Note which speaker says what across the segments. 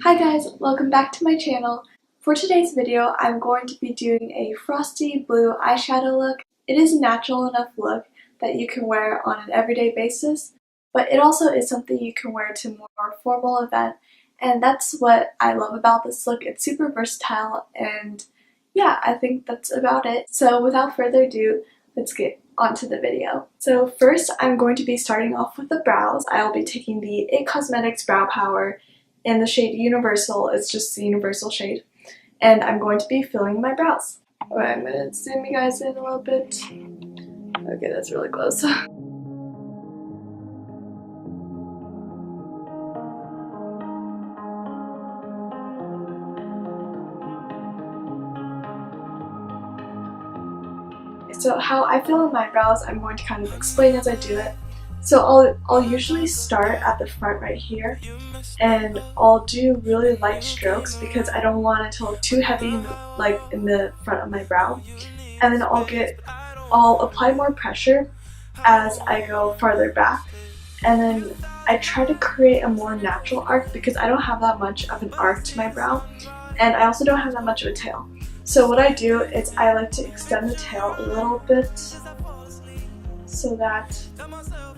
Speaker 1: Hi guys, welcome back to my channel. For today's video, I'm going to be doing a frosty blue eyeshadow look. It is a natural enough look that you can wear on an everyday basis, but it also is something you can wear to a more formal event, and that's what I love about this look. It's super versatile, and yeah, I think that's about it. So without further ado, let's get onto the video. So first, I'm going to be starting off with the brows. I'll be taking the IT Cosmetics Brow Power in the shade Universal. It's just the universal shade, and I'm going to be filling my brows. Alright, I'm going to zoom you guys in a little bit. Okay, that's really close. So how I fill in my brows, I'm going to kind of explain as I do it. So I'll usually start at the front right here, and I'll do really light strokes because I don't want it to look too heavy in the front of my brow. And then I'll apply more pressure as I go farther back, and then I try to create a more natural arc because I don't have that much of an arc to my brow, and I also don't have that much of a tail. So what I do is I like to extend the tail a little bit so that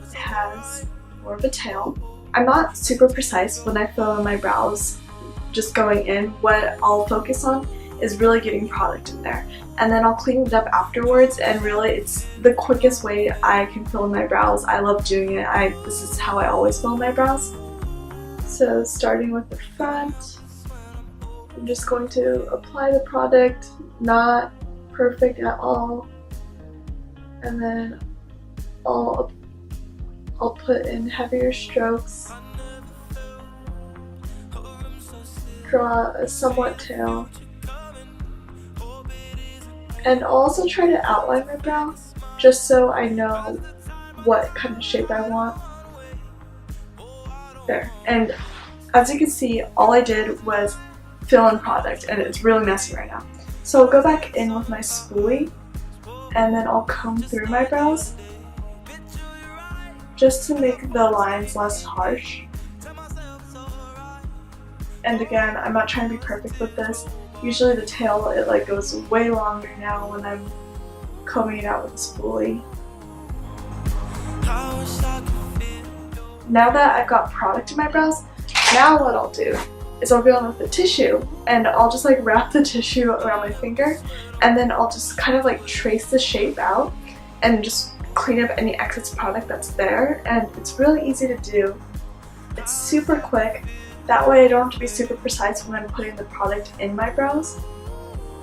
Speaker 1: it has more of a tail. I'm not super precise when I fill in my brows just going in. What I'll focus on is really getting product in there, and then I'll clean it up afterwards, and really it's the quickest way I can fill in my brows. I love doing it. This is how I always fill in my brows. So starting with the front, I'm just going to apply the product, not perfect at all, and then I'll put in heavier strokes, draw a somewhat tail, and I'll also try to outline my brow just so I know what kind of shape I want. There, and as you can see, all I did was fill in product, and it's really messy right now. So I'll go back in with my spoolie, and then I'll comb through my brows just to make the lines less harsh. And again, I'm not trying to be perfect with this. Usually the tail, it goes way longer now when I'm combing it out with a spoolie. Now that I've got product in my brows, now what I'll do is I'll go in with the tissue, and I'll just wrap the tissue around my finger, and then I'll just kind of trace the shape out and just clean up any excess product that's there. And it's really easy to do. It's super quick. That way I don't have to be super precise when I'm putting the product in my brows.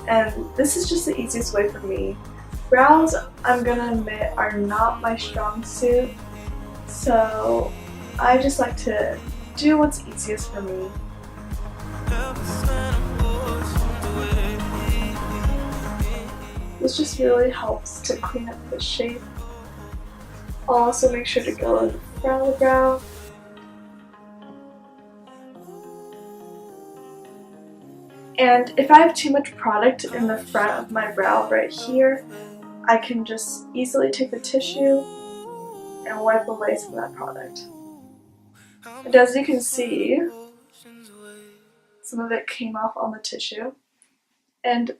Speaker 1: And this is just the easiest way for me. Brows, I'm gonna admit, are not my strong suit, so I just like to do what's easiest for me. This just really helps to clean up the shape. I'll also make sure to go in the front of the brow. And if I have too much product in the front of my brow right here, I can just easily take the tissue and wipe away some of that product. And as you can see, some of it came off on the tissue. And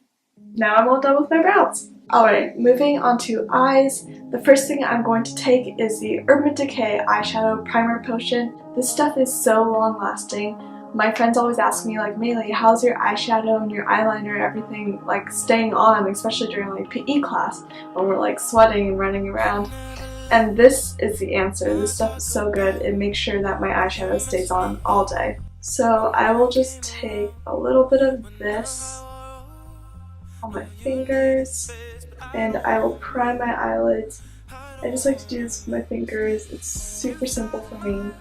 Speaker 1: now I'm all done with my brows. Alright, moving on to eyes. The first thing I'm going to take is the Urban Decay Eyeshadow Primer Potion. This stuff is so long lasting. My friends always ask me, Meili, how's your eyeshadow and your eyeliner, everything staying on, especially during PE class when we're sweating and running around. And this is the answer. This stuff is so good. It makes sure that my eyeshadow stays on all day. So I will just take a little bit of this on my fingers, and I will prime my eyelids. I just like to do this with my fingers. It's super simple for me.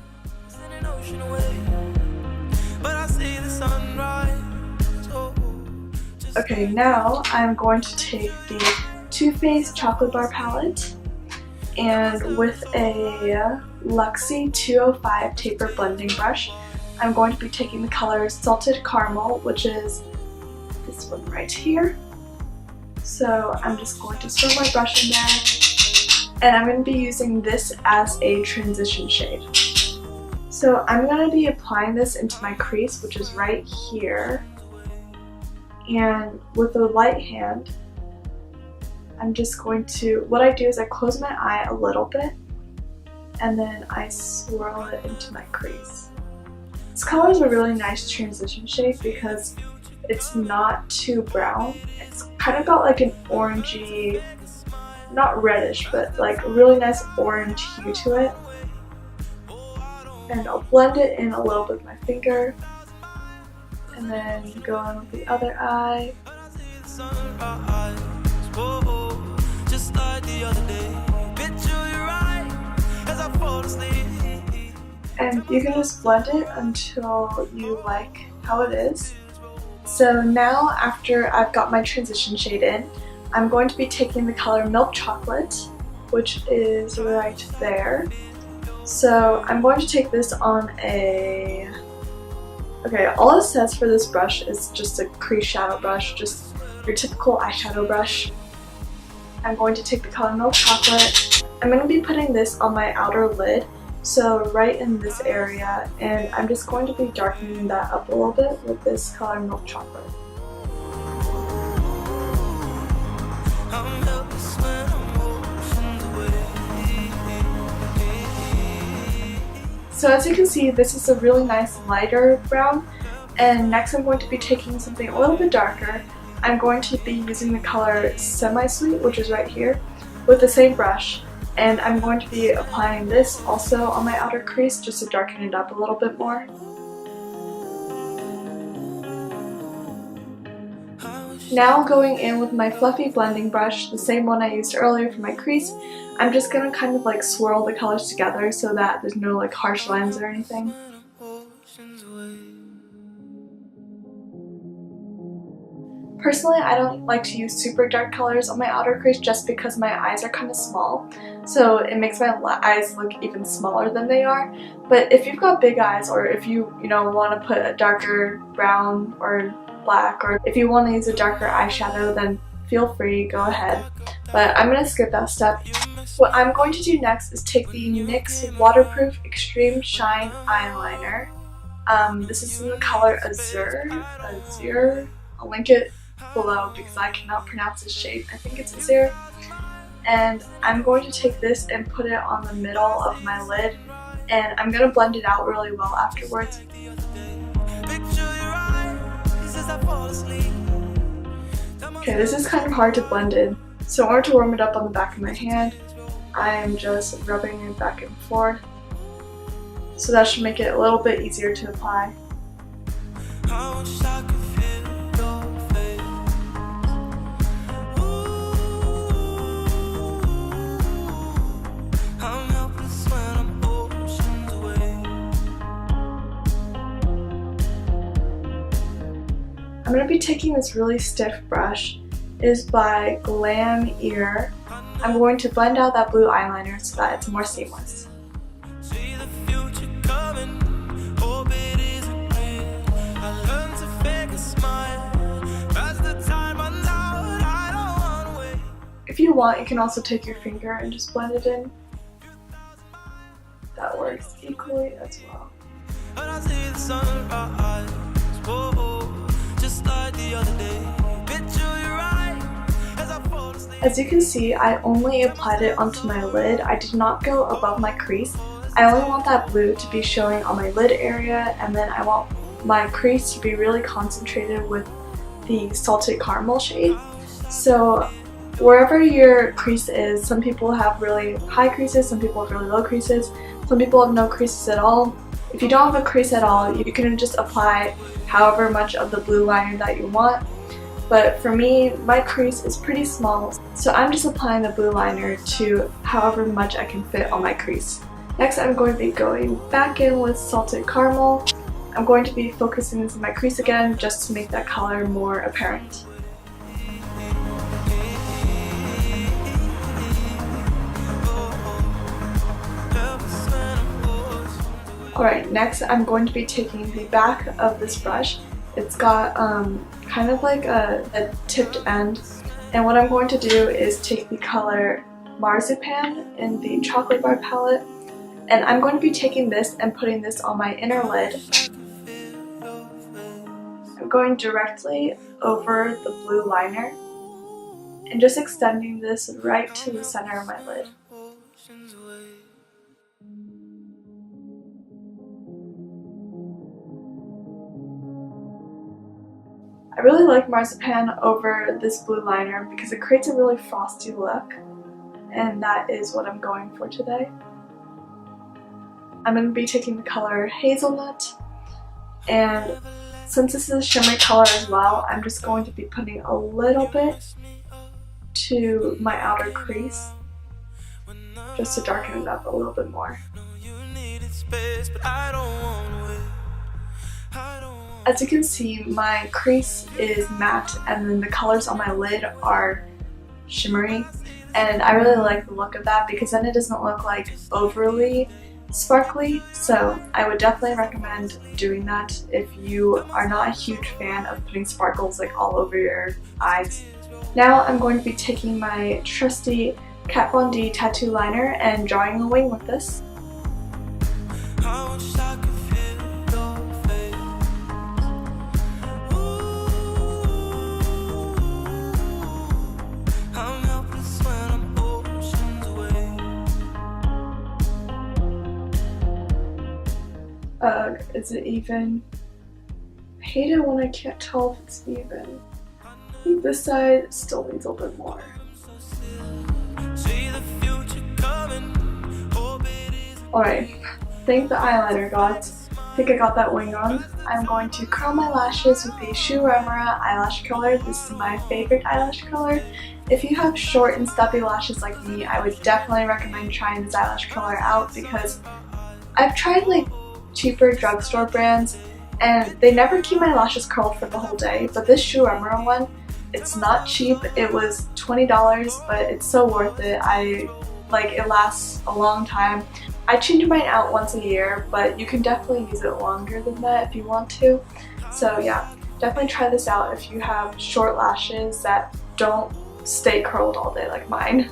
Speaker 1: Okay, now I'm going to take the Too Faced Chocolate Bar palette, and with a Luxie 205 taper blending brush, I'm going to be taking the color Salted Caramel, which is this one right here. So I'm just going to swirl my brush in there, and I'm going to be using this as a transition shade. So I'm going to be applying this into my crease, which is right here. And with a light hand, I'm just going to, what I do is I close my eye a little bit and then I swirl it into my crease. This color is a really nice transition shade because it's not too brown. It's kind of got like an orangey, not reddish, but like a really nice orange hue to it. And I'll blend it in a little bit with my finger. And then go on with the other eye. And you can just blend it until you like how it is. So now after I've got my transition shade in, I'm going to be taking the color Milk Chocolate, which is right there. So I'm going to take this on a... Okay, all it says for this brush is just a crease shadow brush, just your typical eyeshadow brush. I'm going to take the color Milk Chocolate. I'm going to be putting this on my outer lid, so right in this area, and I'm just going to be darkening that up a little bit with this color Milk Chocolate. So as you can see, this is a really nice lighter brown, and next I'm going to be taking something a little bit darker. I'm going to be using the color Semi-Sweet, which is right here, with the same brush, and I'm going to be applying this also on my outer crease just to darken it up a little bit more. Now going in with my fluffy blending brush, the same one I used earlier for my crease, I'm just going to kind of like swirl the colors together so that there's no like harsh lines or anything. Personally, I don't like to use super dark colors on my outer crease just because my eyes are kind of small, so it makes my eyes look even smaller than they are. But if you've got big eyes, or if you want to put a darker brown or black, or if you want to use a darker eyeshadow, then feel free, go ahead. But I'm going to skip that step. What I'm going to do next is take the NYX Waterproof Extreme Shine Eyeliner. This is in the color Azure. I'll link it below because I cannot pronounce this shade. I think it's Azure. And I'm going to take this and put it on the middle of my lid, and I'm going to blend it out really well afterwards. Okay, this is kind of hard to blend in, so in order to warm it up on the back of my hand, I am just rubbing it back and forth. So that should make it a little bit easier to apply. I'm going to be taking this really stiff brush. It is by Glam Ear. I'm going to blend out that blue eyeliner so that it's more seamless. If you want, you can also take your finger and just blend it in. That works equally as well. As you can see, I only applied it onto my lid. I did not go above my crease. I only want that blue to be showing on my lid area, and then I want my crease to be really concentrated with the Salted Caramel shade. So wherever your crease is, some people have really high creases, some people have really low creases, some people have no creases at all. If you don't have a crease at all, you can just apply however much of the blue liner that you want. But for me, my crease is pretty small, so I'm just applying the blue liner to however much I can fit on my crease. Next, I'm going to be going back in with Salted Caramel. I'm going to be focusing this on my crease again just to make that color more apparent. Alright, next I'm going to be taking the back of this brush. It's got kind of like a tipped end, and what I'm going to do is take the color Marzipan in the Chocolate Bar palette, And I'm going to be taking this and putting this on my inner lid. I'm going directly over the blue liner and just extending this right to the center of my lid. I really like marzipan over this blue liner because it creates a really frosty look, and that is what I'm going for today. I'm going to be taking the color Hazelnut, and since this is a shimmery color as well, I'm just going to be putting a little bit to my outer crease just to darken it up a little bit more. As you can see, my crease is matte and then the colors on my lid are shimmery, and I really like the look of that because then it doesn't look like overly sparkly, so I would definitely recommend doing that if you are not a huge fan of putting sparkles like all over your eyes. Now I'm going to be taking my trusty Kat Von D tattoo liner and drawing a wing with this. Is it even? I hate it when I can't tell if it's even. I think this side still needs a little bit more. Alright, thank the eyeliner gods. I think I got that wing on. I'm going to curl my lashes with the Shu Uemura eyelash curler. This is my favorite eyelash curler. If you have short and stubbly lashes like me, I would definitely recommend trying this eyelash curler out because I've tried like cheaper drugstore brands and they never keep my lashes curled for the whole day, but this Shu Uemura one, it's not cheap. It was $20, but it's so worth it. It lasts a long time. I change mine out once a year, but you can definitely use it longer than that if you want to. So yeah, definitely try this out if you have short lashes that don't stay curled all day like mine.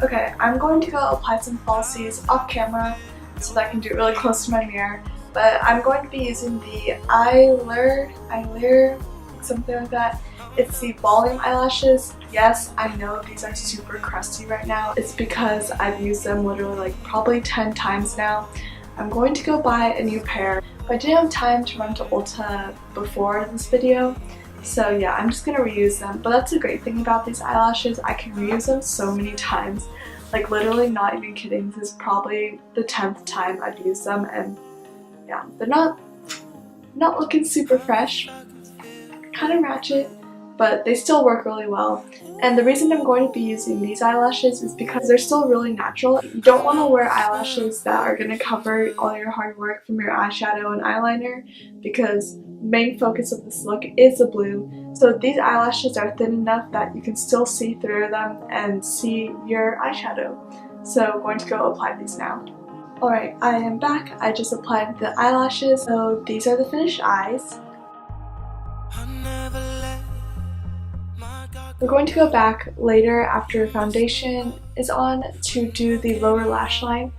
Speaker 1: Okay, I'm going to go apply some falsies off camera so that I can do it really close to my mirror. But I'm going to be using the Eyelure, something like that. It's the volume eyelashes. Yes, I know these are super crusty right now. It's because I've used them literally like probably 10 times now. I'm going to go buy a new pair. But I didn't have time to run to Ulta before this video. So yeah, I'm just gonna reuse them. But that's the great thing about these eyelashes. I can reuse them so many times. Like literally not even kidding. This is probably the 10th time I've used them, and yeah, they're not looking super fresh, kind of ratchet, but they still work really well. And the reason I'm going to be using these eyelashes is because they're still really natural. You don't want to wear eyelashes that are going to cover all your hard work from your eyeshadow and eyeliner because the main focus of this look is the blue. So these eyelashes are thin enough that you can still see through them and see your eyeshadow. So I'm going to go apply these now. Alright, I am back. I just applied the eyelashes, so these are the finished eyes. We're going to go back later after foundation is on to do the lower lash line,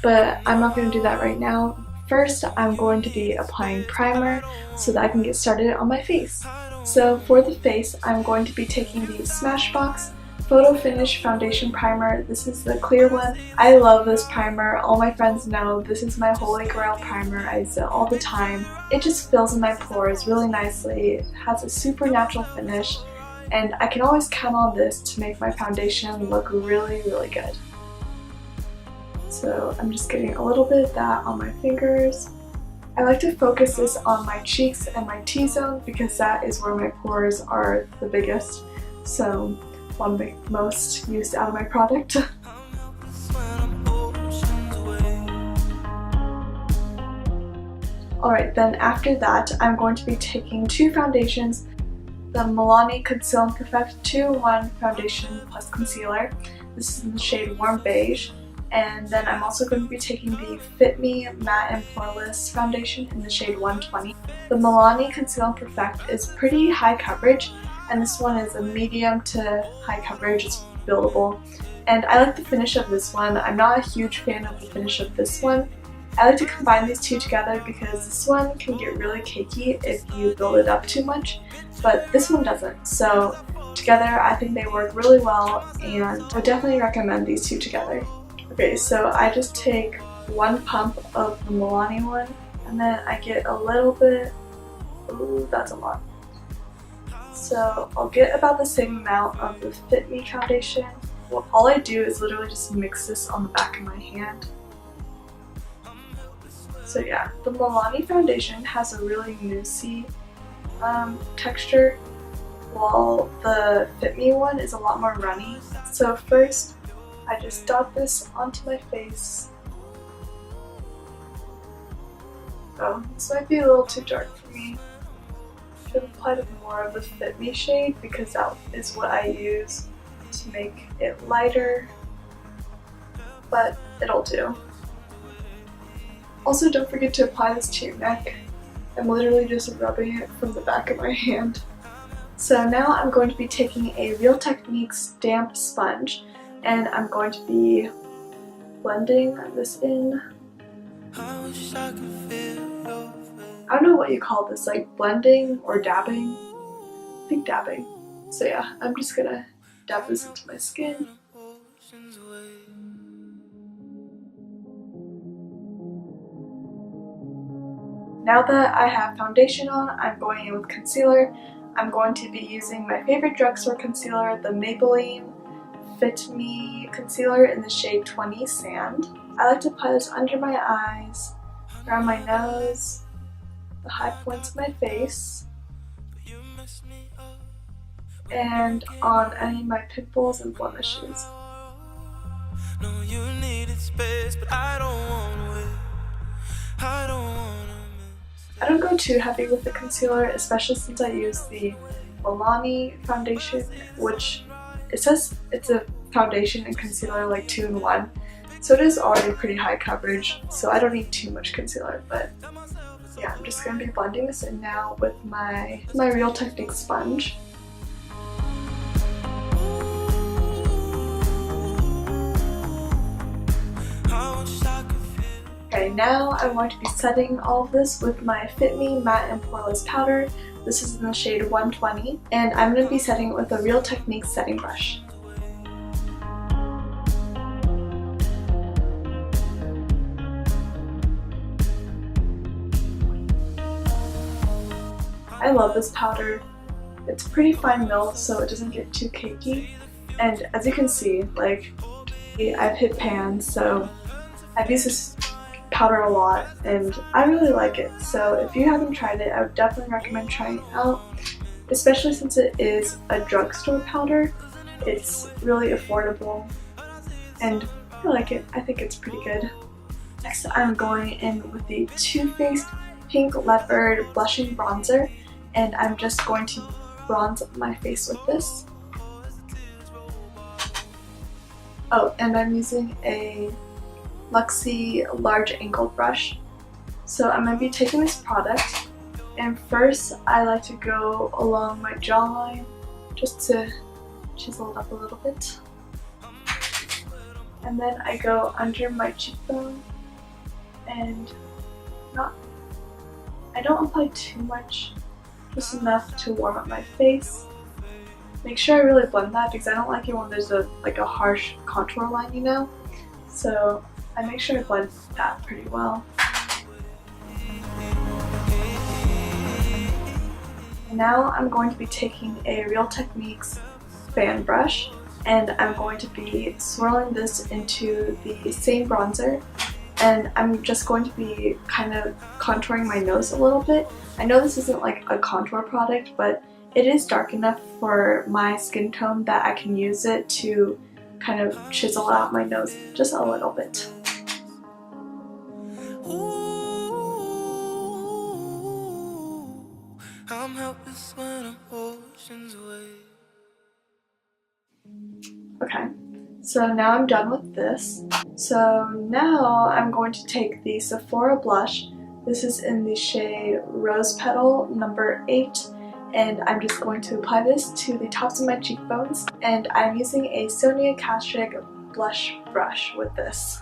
Speaker 1: but I'm not going to do that right now. First, I'm going to be applying primer so that I can get started on my face. So for the face, I'm going to be taking the Smashbox Photo Finish Foundation Primer. This is the clear one. I love this primer. All my friends know this is my holy grail primer. I use it all the time. It just fills in my pores really nicely. It has a super natural finish, and I can always count on this to make my foundation look really, really good. So I'm just getting a little bit of that on my fingers. I like to focus this on my cheeks and my T-zone because that is where my pores are the biggest. So want to make the most use out of my product. Alright, then after that, I'm going to be taking two foundations. The Milani Conceal and Perfect 2-in-1 Foundation plus Concealer. This is in the shade Warm Beige. And then I'm also going to be taking the Fit Me Matte and Poreless foundation in the shade 120. The Milani Conceal and Perfect is pretty high coverage, and this one is a medium to high coverage. It's buildable. And I like the finish of this one. I'm not a huge fan of the finish of this one. I like to combine these two together because this one can get really cakey if you build it up too much, but this one doesn't. So together I think they work really well, and I would definitely recommend these two together. Okay, so I just take one pump of the Milani one, and then I get a little bit, ooh, that's a lot. So I'll get about the same amount of the Fit Me foundation. Well, all I do is literally just mix this on the back of my hand. So yeah, the Milani foundation has a really moussey texture, while the Fit Me one is a lot more runny. So first, I just dot this onto my face. Oh, this might be a little too dark for me. I should have applied more of the Fit Me shade because that is what I use to make it lighter, but it'll do. Also, don't forget to apply this to your neck. I'm literally just rubbing it from the back of my hand. So now I'm going to be taking a Real Techniques damp sponge, and I'm going to be blending this in. I don't know what you call this, like blending or dabbing? I think dabbing. So yeah, I'm just gonna dab this into my skin. Now that I have foundation on, I'm going in with concealer. I'm going to be using my favorite drugstore concealer, the Maybelline Fit Me concealer in the shade 20 Sand. I like to apply this under my eyes, around my nose, the high points of my face, and on any of my pimples and blemishes. No, you needed space, but I don't go too heavy with the concealer, especially since I use the Milani foundation, which it says it's a foundation and concealer like 2-in-1, so it is already pretty high coverage, so I don't need too much concealer. But yeah, I'm just going to be blending this in now with my Real Techniques sponge. Okay, now I'm going to be setting all of this with my Fit Me Matte and Poreless powder. This is in the shade 120, and I'm going to be setting it with a Real Techniques setting brush. I love this powder. It's pretty fine milled, so it doesn't get too cakey. And as you can see, like, I've hit pan, so I've used this powder a lot and I really like it. So if you haven't tried it, I would definitely recommend trying it out, especially since it is a drugstore powder. It's really affordable and I like it. I think it's pretty good. Next, I'm going in with the Too Faced Pink Leopard Blushing Bronzer, and I'm just going to bronze my face with this. Oh, and I'm using a Luxie large angled brush. So I'm going to be taking this product, and first I like to go along my jawline just to chisel it up a little bit. And then I go under my cheekbone, and I don't apply too much, just enough to warm up my face. Make sure I really blend that because I don't like it when there's a harsh contour line, you know? So I make sure I blend that pretty well. And now I'm going to be taking a Real Techniques fan brush, and I'm going to be swirling this into the same bronzer, and I'm just going to be kind of contouring my nose a little bit. I know this isn't like a contour product, but it is dark enough for my skin tone that I can use it to kind of chisel out my nose just a little bit. I'm helpless when I'm oceans away. Okay, So now I'm done with this. So now I'm going to take the Sephora blush. This is in the shade Rose Petal number 8. And I'm just going to apply this to the tops of my cheekbones. And I'm using a Sonia Kashuk blush brush with this.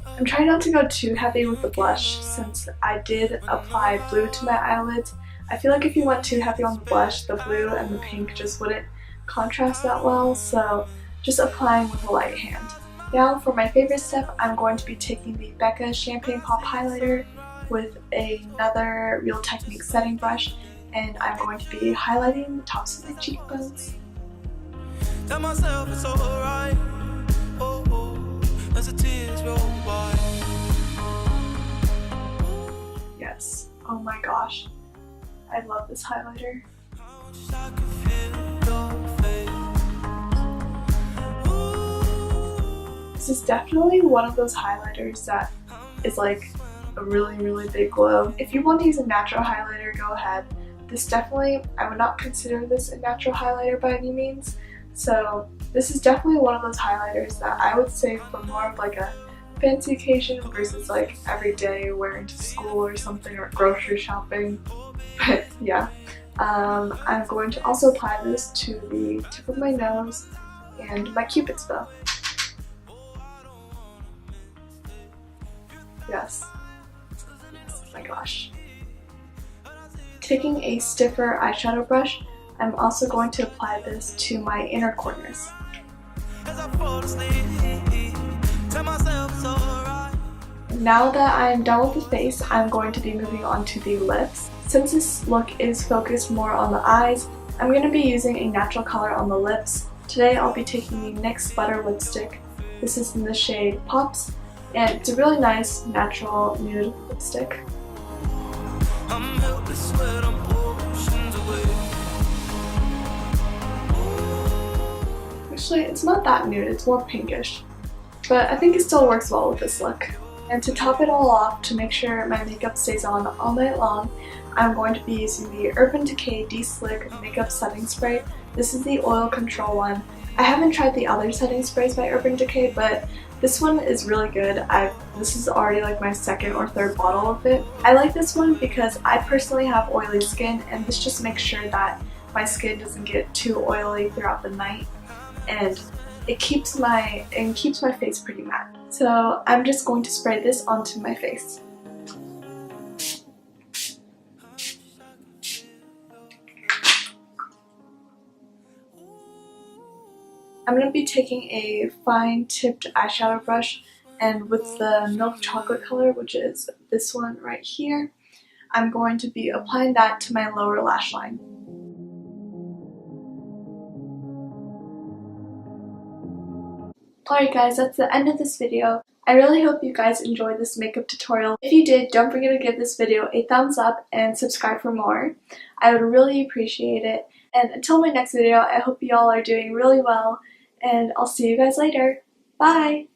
Speaker 1: I'm trying not to go too heavy with the blush since I did apply blue to my eyelids. I feel like if you went too heavy on the blush, the blue and the pink just wouldn't contrast that well, so just applying with a light hand. Now for my favorite step, I'm going to be taking the Becca Champagne Pop Highlighter with another Real Technique setting brush, and I'm going to be highlighting the tops of my cheekbones. Tell myself it's alright. Oh, oh, as the tears roll by. Yes. Oh my gosh. I love this highlighter. This is definitely one of those highlighters that is like a really big glow. If you want to use a natural highlighter, go ahead. This definitely, I would not consider this a natural highlighter by any means. So this is definitely one of those highlighters that I would say for more of like a fancy occasion versus like every day wearing to school or something, or grocery shopping. But yeah, I'm going to also apply this to the tip of my nose and my cupid's bow. Yes. Oh my gosh. Taking a stiffer eyeshadow brush, I'm also going to apply this to my inner corners. Now that I am done with the face, I'm going to be moving on to the lips. Since this look is focused more on the eyes, I'm going to be using a natural color on the lips. Today I'll be taking the NYX Butter Lipstick. This is in the shade Pops, and it's a really nice natural nude lipstick. Actually, it's not that nude, it's more pinkish. But I think it still works well with this look. And to top it all off, to make sure my makeup stays on all night long, I'm going to be using the Urban Decay De-Slick Makeup Setting Spray. This is the oil control one. I haven't tried the other setting sprays by Urban Decay, but this one is really good. This is already like my second or third bottle of it. I like this one because I personally have oily skin, and this just makes sure that my skin doesn't get too oily throughout the night, and it keeps my face pretty matte. So I'm just going to spray this onto my face. I'm going to be taking a fine tipped eyeshadow brush, and with the milk chocolate color, which is this one right here, I'm going to be applying that to my lower lash line. Alright guys, that's the end of this video. I really hope you guys enjoyed this makeup tutorial. If you did, don't forget to give this video a thumbs up and subscribe for more. I would really appreciate it. And until my next video, I hope you all are doing really well, and I'll see you guys later. Bye!